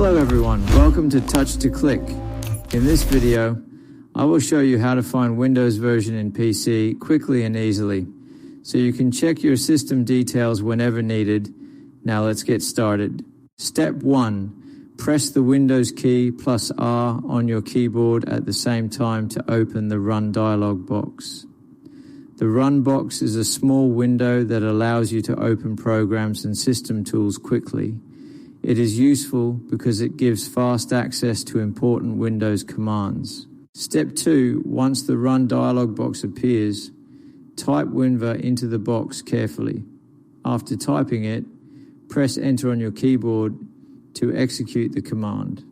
Hello everyone, welcome to Touch to Click. In this video, I will show you how to find Windows version in PC quickly and easily, so you can check your system details whenever needed. Now let's get started. Step 1. Press the Windows key plus R on your keyboard at the same time to open the Run dialog box. The Run box is a small window that allows you to open programs and system tools quickly. It is useful because it gives fast access to important Windows commands. Step 2. Once the Run dialog box appears, type winver into the box carefully. After typing it, press Enter on your keyboard to execute the command.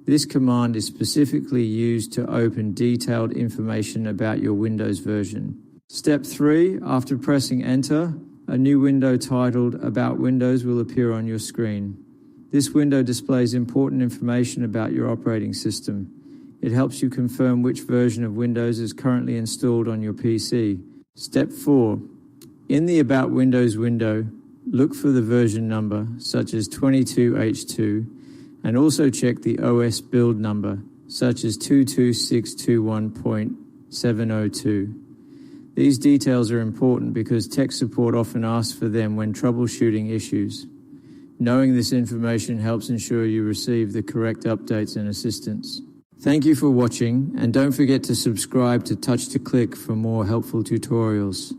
This command is specifically used to open detailed information about your Windows version. Step 3. After pressing Enter, a new window titled About Windows will appear on your screen. This window displays important information about your operating system. It helps you confirm which version of Windows is currently installed on your PC. Step 4. In the About Windows window, look for the version number, such as 22H2, and also check the OS build number, such as 22621.702. These details are important because tech support often asks for them when troubleshooting issues. Knowing this information helps ensure you receive the correct updates and assistance. Thank you for watching, and don't forget to subscribe to Touch to Click for more helpful tutorials.